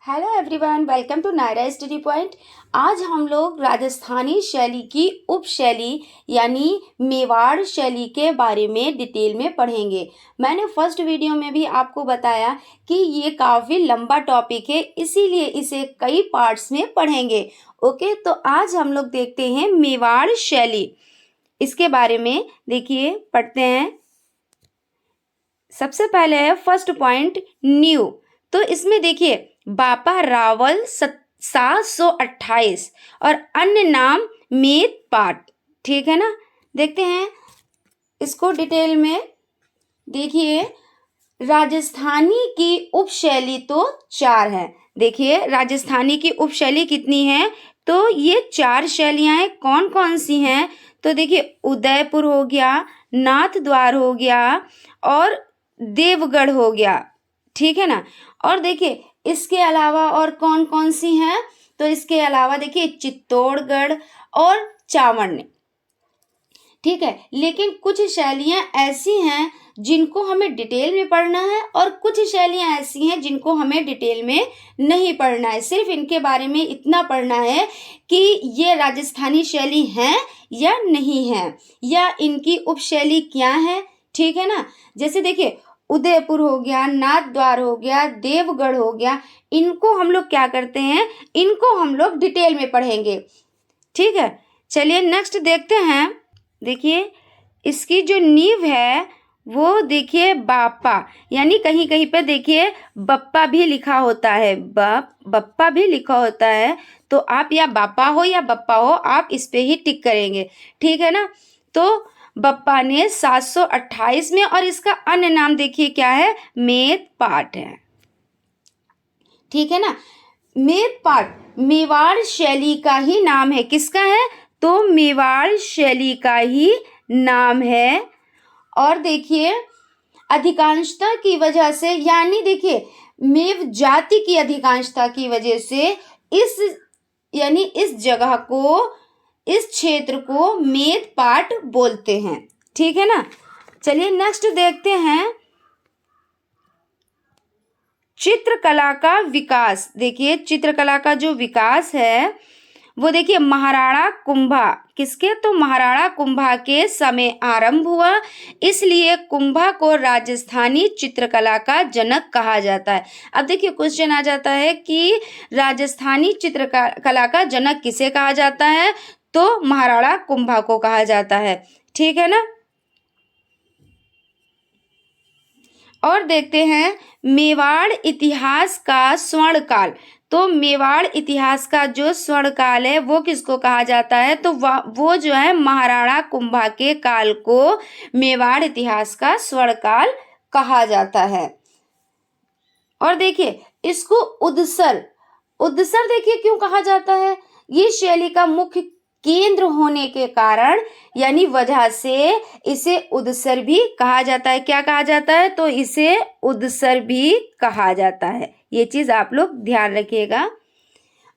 Hello everyone, welcome to Naira study point. आज हम लोग राजस्थानी शैली की उपशैली यानी मेवाड़ शैली के बारे में डिटेल में पढ़ेंगे। मैंने फर्स्ट वीडियो में भी आपको बताया कि ये काफ़ी लंबा टॉपिक है, इसीलिए इसे कई पार्ट्स में पढ़ेंगे। ओके, तो आज हम लोग देखते हैं मेवाड़ शैली। इसके बारे में देखिए, पढ़ते हैं। सबसे पहले है फर्स्ट पॉइंट, न्यू। तो इसमें देखिए, बापा रावल 728 और अन्य नाम मेद पाठ। ठीक है ना, देखते हैं इसको डिटेल में। देखिए, राजस्थानी की उपशैली तो 4 हैं। देखिए, राजस्थानी की उपशैली कितनी है, तो ये 4 शैलियां हैं। कौन कौन सी हैं, तो देखिए, उदयपुर हो गया, नाथ द्वार हो गया और देवगढ़ हो गया। ठीक है ना। और देखिए, इसके अलावा और कौन कौन सी हैं, तो इसके अलावा देखिए चित्तौड़गढ़ और चावड़। ठीक है, लेकिन कुछ शैलियां ऐसी हैं जिनको हमें डिटेल में पढ़ना है और कुछ शैलियां ऐसी हैं जिनको हमें डिटेल में नहीं पढ़ना है। सिर्फ इनके बारे में इतना पढ़ना है कि ये राजस्थानी शैली हैं या नहीं है, या इनकी उपशैली क्या है। ठीक है ना। जैसे देखिए, उदयपुर हो गया, नाथ द्वार हो गया, देवगढ़ हो गया, इनको हम लोग क्या करते हैं, इनको हम लोग डिटेल में पढ़ेंगे। ठीक है, चलिए नेक्स्ट देखते हैं। देखिए, इसकी जो नींव है वो देखिए बापा, यानी कहीं कहीं पे देखिए बप्पा भी लिखा होता है, बप्पा भी लिखा होता है। तो आप या बापा हो या बप्पा हो, आप इस पे ही टिक करेंगे। ठीक है ना। तो बप्पा ने 728 में, और इसका अन्य नाम देखिए क्या है, मेद पाठ है। ठीक है ना। मेद पाठ मेवाड़ शैली का ही नाम है। किसका है, तो मेवाड़ शैली का ही नाम है। और देखिए, अधिकांशता की वजह से, यानी देखिए मेव जाति की अधिकांशता की वजह से इस जगह को, इस क्षेत्र को मेद पाट बोलते हैं। ठीक है ना। चलिए नेक्स्ट देखते हैं, चित्रकला का विकास। देखिए, चित्रकला का जो विकास है वो देखिए महाराणा कुंभा, किसके, तो महाराणा कुंभा के समय आरंभ हुआ, इसलिए कुंभा को राजस्थानी चित्रकला का जनक कहा जाता है। अब देखिए, क्वेश्चन आ जाता है कि राजस्थानी चित्रकला का जनक किसे कहा जाता है, तो महाराणा कुंभा को कहा जाता है। ठीक है ना। और देखते हैं मेवाड़ इतिहास का स्वर्ण काल। तो मेवाड़ इतिहास का जो स्वर्ण काल है वो किसको कहा जाता है, तो वो जो है महाराणा कुंभा के काल को मेवाड़ इतिहास का स्वर्ण काल कहा जाता है। और देखिए, इसको उदसर देखिए क्यों कहा जाता है, ये शैली का मुख्य केंद्र होने के कारण, यानी वजह से इसे उदसर भी कहा जाता है। क्या कहा जाता है, तो इसे उदसर भी कहा जाता है। ये चीज आप लोग ध्यान रखिएगा।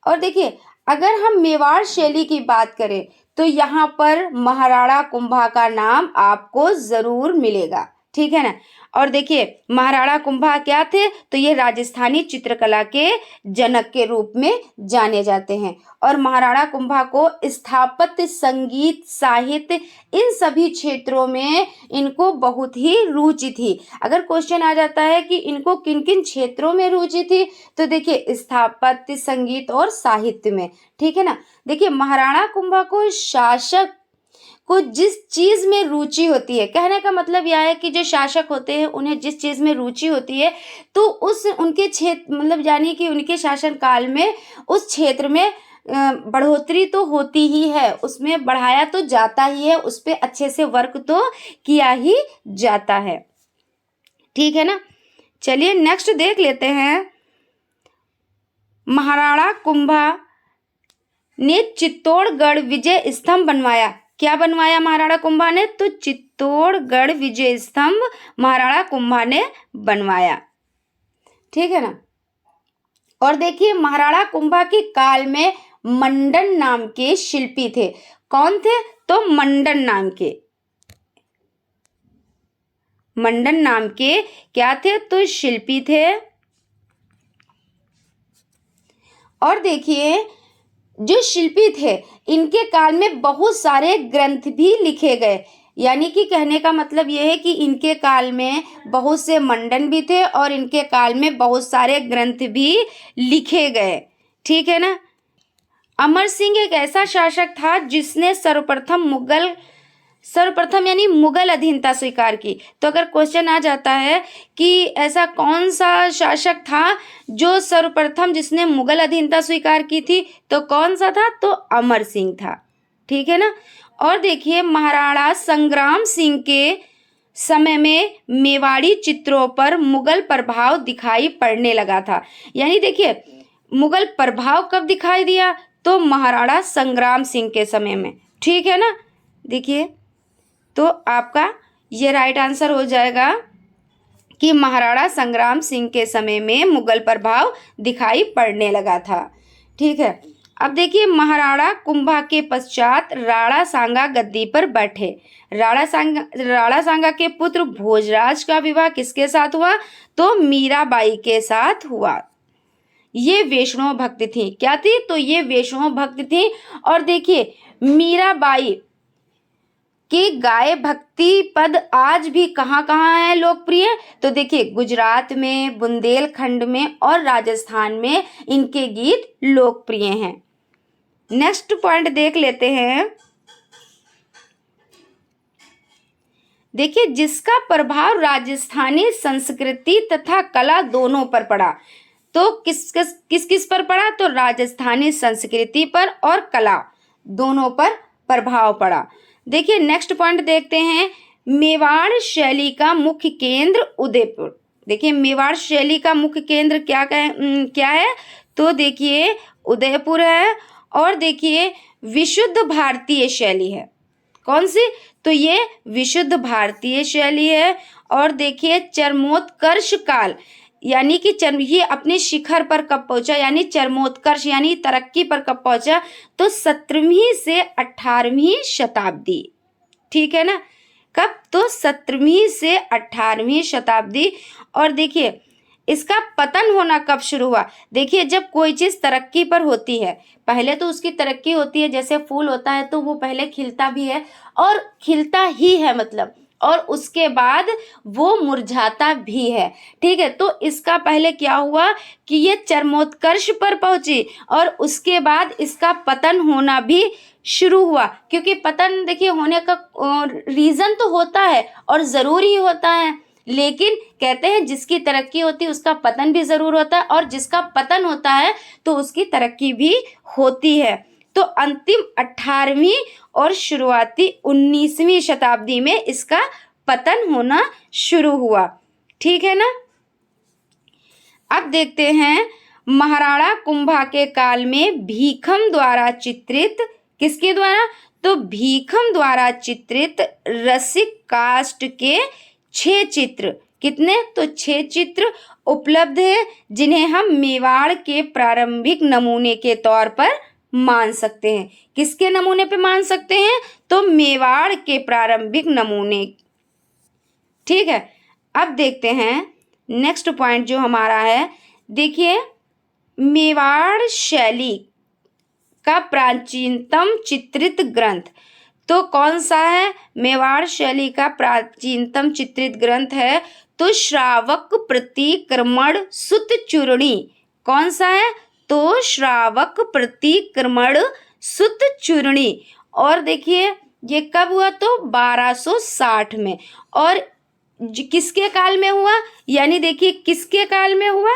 और देखिए, अगर हम मेवाड़ शैली की बात करें तो यहाँ पर महाराणा कुंभा का नाम आपको जरूर मिलेगा। ठीक है ना। और देखिए, महाराणा कुंभा क्या थे, तो ये राजस्थानी चित्रकला के जनक के रूप में जाने जाते हैं। और महाराणा कुंभा को स्थापत्य, संगीत, साहित्य, इन सभी क्षेत्रों में इनको बहुत ही रुचि थी। अगर क्वेश्चन आ जाता है कि इनको किन किन क्षेत्रों में रुचि थी, तो देखिए स्थापत्य, संगीत और साहित्य में। ठीक है ना। देखिए, महाराणा कुंभा को शासक को जिस चीज में रुचि होती है, कहने का मतलब यह है कि जो शासक होते हैं उन्हें जिस चीज में रुचि होती है, तो उस उनके क्षेत्र, मतलब यानी कि उनके शासन काल में उस क्षेत्र में बढ़ोतरी तो होती ही है, उसमें बढ़ाया तो जाता ही है, उस पर अच्छे से वर्क तो किया ही जाता है। ठीक है ना। चलिए नेक्स्ट देख लेते हैं। महाराणा कुंभा ने चित्तौड़गढ़ विजय स्तंभ बनवाया। क्या बनवाया महाराणा कुंभा ने, तो चित्तौड़गढ़ विजय स्तंभ महाराणा कुंभा ने बनवाया। ठीक है ना। और देखिए, महाराणा कुंभा के काल में मंडन नाम के शिल्पी थे। कौन थे, तो मंडन नाम के क्या थे, तो शिल्पी थे। और देखिए जो शिल्पी थे इनके काल में बहुत सारे ग्रंथ भी लिखे गए, यानी कि कहने का मतलब यह है कि इनके काल में बहुत से मंडन भी थे और इनके काल में बहुत सारे ग्रंथ भी लिखे गए। ठीक है ना। अमर सिंह एक ऐसा शासक था जिसने सर्वप्रथम यानी मुगल अधीनता स्वीकार की। तो अगर क्वेश्चन आ जाता है कि ऐसा कौन सा शासक था जो सर्वप्रथम जिसने मुगल अधीनता स्वीकार की थी, तो कौन सा था, तो अमर सिंह था। ठीक है ना। और देखिए महाराणा संग्राम सिंह के समय में मेवाड़ी चित्रों पर मुगल प्रभाव दिखाई पड़ने लगा था। यानी देखिए मुगल प्रभाव कब दिखाई दिया, तो महाराणा संग्राम सिंह के समय में। ठीक है ना। देखिए तो आपका ये राइट आंसर हो जाएगा कि महाराणा संग्राम सिंह के समय में मुगल प्रभाव दिखाई पड़ने लगा था। ठीक है। अब देखिए महाराणा कुंभा के पश्चात राणा सांगा गद्दी पर बैठे। राणा सांगा के पुत्र भोजराज का विवाह किसके साथ हुआ, तो मीराबाई के साथ हुआ। ये वैष्णव भक्त थी। क्या थी, तो ये वैष्णव भक्त थी। और देखिए मीराबाई कि गाय भक्ति पद आज भी कहाँ कहाँ है लोकप्रिय, तो देखिए गुजरात में, बुंदेलखंड में और राजस्थान में इनके गीत लोकप्रिय हैं। नेक्स्ट पॉइंट देख लेते हैं। देखिए जिसका प्रभाव राजस्थानी संस्कृति तथा कला दोनों पर पड़ा, तो किस किस पर पड़ा, तो राजस्थानी संस्कृति पर और कला दोनों पर प्रभाव पड़ा। देखिए नेक्स्ट पॉइंट देखते हैं। मेवाड़ शैली का मुख्य केंद्र उदयपुर। देखिए मेवाड़ शैली का मुख्य केंद्र क्या है, तो देखिए उदयपुर है। और देखिए विशुद्ध भारतीय शैली है। कौन सी, तो ये विशुद्ध भारतीय शैली है। और देखिए चरमोत्कर्ष काल यानी कि ये अपने शिखर पर कब पहुंचा, यानी चरमोत्कर्ष यानी तरक्की पर कब पहुंचा, तो 17वीं से 18वीं शताब्दी। ठीक है ना। कब, तो 17वीं से 18वीं शताब्दी। और देखिए इसका पतन होना कब शुरू हुआ। देखिए जब कोई चीज तरक्की पर होती है, पहले तो उसकी तरक्की होती है, जैसे फूल होता है तो वो पहले खिलता भी है और खिलता ही है मतलब, और उसके बाद वो मुरझाता भी है। ठीक है। तो इसका पहले क्या हुआ कि ये चरमोत्कर्ष पर पहुंची और उसके बाद इसका पतन होना भी शुरू हुआ। क्योंकि पतन देखिए होने का रीजन तो होता है और जरूरी होता है, लेकिन कहते हैं जिसकी तरक्की होती है उसका पतन भी जरूर होता है, और जिसका पतन होता है तो उसकी तरक्की भी होती है। तो अंतिम 18वीं और शुरुआती 19वीं शताब्दी में इसका पतन होना शुरू हुआ। ठीक है ना। अब देखते हैं महाराणा कुंभा के काल में भीखम द्वारा चित्रित, किसके द्वारा, तो भीखम द्वारा चित्रित रसिक काष्ठ के 6 चित्र, कितने, तो 6 चित्र उपलब्ध है, जिन्हें हम मेवाड़ के प्रारंभिक नमूने के तौर पर मान सकते हैं। किसके नमूने पे मान सकते हैं, तो मेवाड़ के प्रारंभिक नमूने। ठीक है। अब देखते हैं नेक्स्ट पॉइंट जो हमारा है। देखिए मेवाड़ शैली का प्राचीनतम चित्रित ग्रंथ, तो कौन सा है, मेवाड़ शैली का प्राचीनतम चित्रित ग्रंथ है, तो श्रावक प्रतिक्रमण सुत चूर्णी। कौन सा है, तो श्रावक प्रतिक्रमण सुत चूर्णी। और देखिए ये कब हुआ, तो 1260 में। और किसके काल में हुआ, यानी देखिए किसके काल में हुआ,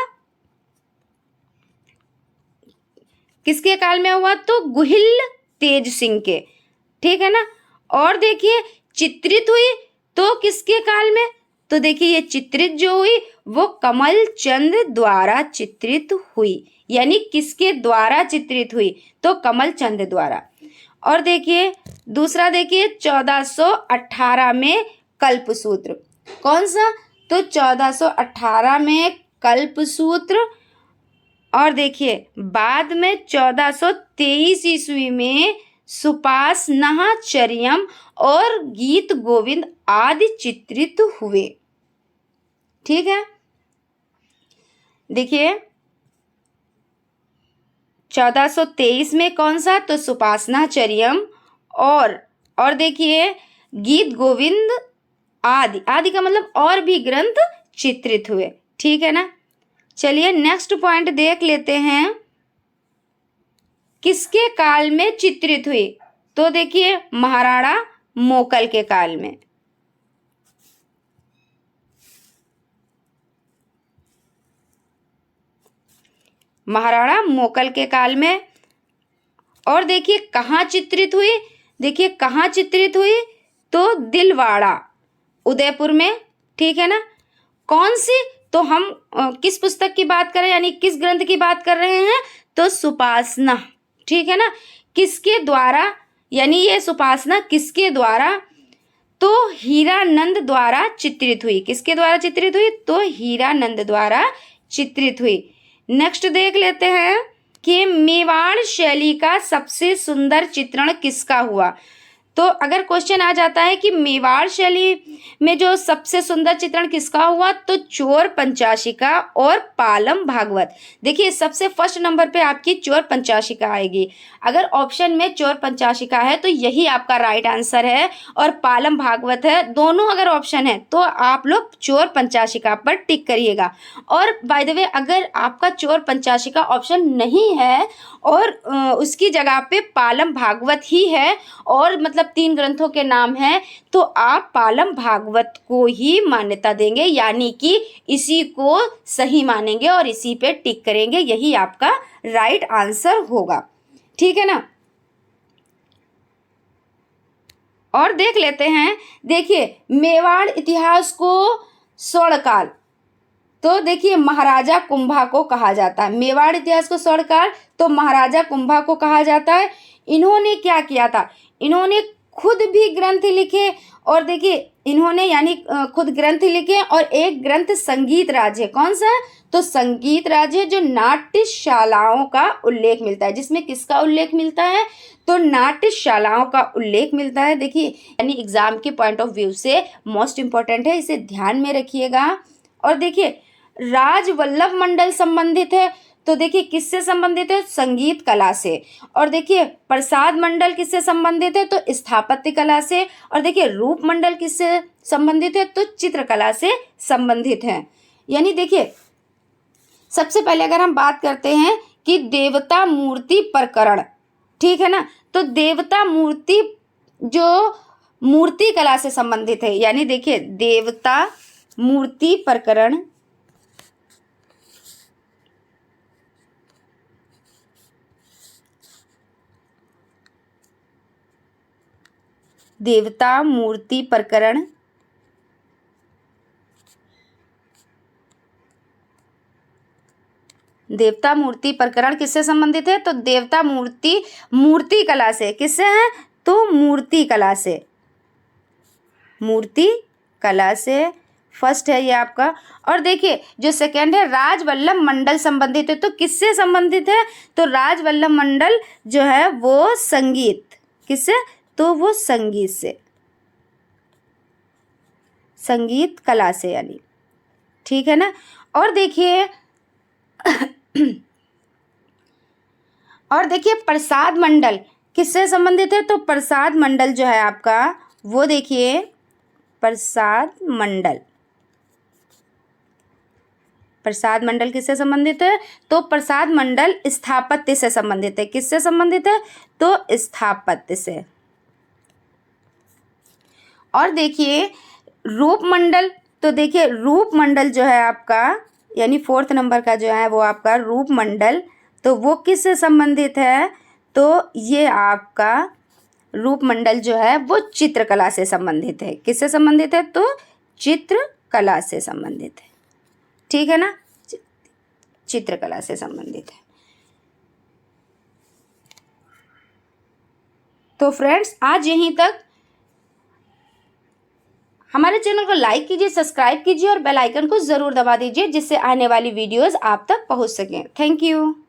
किसके काल में हुआ, तो गुहिल तेज सिंह के। ठीक है ना। और देखिए चित्रित हुई तो किसके काल में, तो देखिए ये चित्रित जो हुई वो कमल चंद द्वारा चित्रित हुई। यानी किसके द्वारा चित्रित हुई, तो कमल चंद द्वारा। और देखिए दूसरा देखिए 1418 में कल्पसूत्र। कौन सा, तो 1418 में कल्पसूत्र। और देखिए बाद में 1423 ईस्वी में सुपासनाचर्यम और गीत गोविंद आदि चित्रित हुए। ठीक है। देखिए 1423 में कौन सा, तो सुपासनाचर्यम। और देखिए गीत गोविंद आदि, आदि का मतलब और भी ग्रंथ चित्रित हुए। ठीक है ना। चलिए नेक्स्ट पॉइंट देख लेते हैं, किसके काल में चित्रित हुई, तो देखिए महाराणा मोकल के काल में। महाराणा मोकल के काल में। और देखिए कहाँ चित्रित हुई, देखिए कहाँ चित्रित हुई, तो दिलवाड़ा उदयपुर में। ठीक है ना। कौन सी, तो हम किस पुस्तक की बात कर रहे हैं, यानी किस ग्रंथ की बात कर रहे हैं, तो सुपासना। ठीक है ना। किसके द्वारा, यानी ये सुपासना किसके द्वारा, तो हीरानंद द्वारा चित्रित हुई। किसके द्वारा चित्रित हुई, तो हीरानंद द्वारा चित्रित हुई। नेक्स्ट देख लेते हैं कि मेवाड़ शैली का सबसे सुंदर चित्रण किसका हुआ। तो अगर क्वेश्चन आ जाता है कि मेवाड़ शैली में जो सबसे सुंदर चित्रण किसका हुआ, तो चोर पंचाशिका और पालम भागवत। देखिए सबसे फर्स्ट नंबर पे आपकी चोर पंचाशिका आएगी। अगर ऑप्शन में चोर पंचाशिका है तो यही आपका राइट आंसर है, और पालम भागवत है, दोनों अगर ऑप्शन है तो आप लोग चोर पंचाशिका पर टिक करिएगा। और बाय द वे अगर आपका चोर पंचाशिका ऑप्शन नहीं है और उसकी जगह पे पालम भागवत ही है, और मतलब 3 ग्रंथों के नाम हैं, तो आप पालम भागवत को ही मान्यता देंगे, यानी कि इसी को सही मानेंगे और इसी पे टिक करेंगे। यही आपका राइट आंसर होगा। ठीक है ना। और देख लेते हैं, देखिए मेवाड़ इतिहास को स्वर्णकाल, तो देखिए महाराजा कुंभा को कहा जाता है। मेवाड़ इतिहास को स्वर्णकाल तो महाराजा कुंभा को कहा जाता है। इन्होंने क्या किया था, इन्होंने खुद भी ग्रंथ लिखे, और देखिए इन्होंने यानी खुद ग्रंथ लिखे, और एक ग्रंथ संगीत राज है। कौन सा है, तो संगीत राज है, जो नाट्यशालाओं का उल्लेख मिलता है। जिसमें किसका उल्लेख मिलता है, तो नाट्यशालाओं का उल्लेख मिलता है। देखिए यानी एग्जाम के पॉइंट ऑफ व्यू से मोस्ट इंपॉर्टेंट है, इसे ध्यान में रखिएगा। और देखिए राजवल्लभ मंडल संबंधित है, तो देखिए किससे संबंधित है, संगीत कला से। और देखिए प्रसाद मंडल किससे संबंधित है, तो स्थापत्य कला से। और देखिए रूप मंडल किससे संबंधित है, तो चित्रकला से संबंधित है। यानी देखिए सबसे पहले अगर हम बात करते हैं कि देवता मूर्ति प्रकरण, ठीक है ना, तो देवता मूर्ति जो मूर्ति कला से संबंधित है, यानी देखिए देवता मूर्ति प्रकरण देवता मूर्ति प्रकरण देवता मूर्ति प्रकरण किससे संबंधित है, तो देवता मूर्ति कला से। किससे है, तो मूर्ति कला से, मूर्ति कला से फर्स्ट है ये आपका। और देखिए जो सेकंड है राजवल्लभ मंडल संबंधित है, तो किससे संबंधित है, तो राजवल्लभ मंडल जो है वो संगीत, किससे, तो वो संगीत से, संगीत कला से यानी। ठीक है ना। और देखिए प्रसाद मंडल किससे संबंधित है, तो प्रसाद मंडल जो है आपका वो देखिए प्रसाद मंडल किससे संबंधित है, तो प्रसाद मंडल स्थापत्य से संबंधित है। किससे संबंधित है, तो स्थापत्य से। और देखिए रूप मंडल, तो देखिए रूप मंडल जो है आपका यानी 4th नंबर का जो है वो आपका रूप मंडल, तो वो किससे संबंधित है, तो ये आपका रूप मंडल जो है वो चित्रकला से संबंधित है। किससे संबंधित है, तो चित्रकला से संबंधित है। ठीक है ना, चित्रकला से संबंधित है। तो फ्रेंड्स आज यहीं तक। हमारे चैनल को लाइक कीजिए, सब्सक्राइब कीजिए और बेल आइकन को ज़रूर दबा दीजिए, जिससे आने वाली वीडियोस आप तक पहुंच सकें। Thank you.